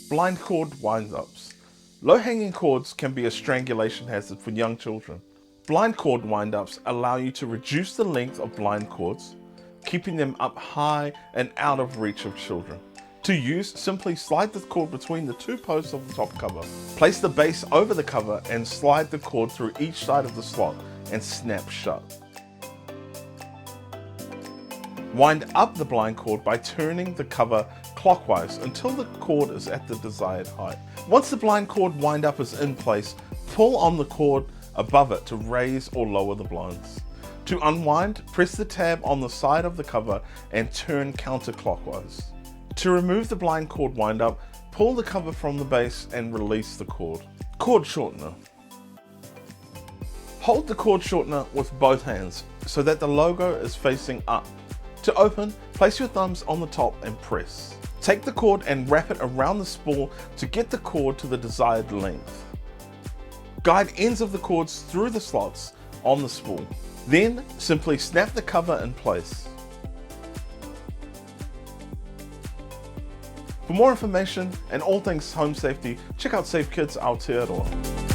Blind cord wind-ups. Low-hanging cords can be a strangulation hazard for young children. Blind cord wind-ups allow you to reduce the length of blind cords, keeping them up high and out of reach of children. To use, simply slide the cord between the two posts of the top cover. Place the base over the cover and slide the cord through each side of the slot and snap shut. Wind up the blind cord by turning the cover clockwise until the cord is at the desired height. Once the blind cord wind up is in place, pull on the cord above it to raise or lower the blinds. To unwind, press the tab on the side of the cover and turn counterclockwise. To remove the blind cord wind up, pull the cover from the base and release the cord. Cord shortener. Hold the cord shortener with both hands so that the logo is facing up. To open, place your thumbs on the top and press. Take the cord and wrap it around the spool to get the cord to the desired length. Guide ends of the cords through the slots on the spool. Then simply snap the cover in place. For more information and all things home safety, check out Safekids Aotearoa.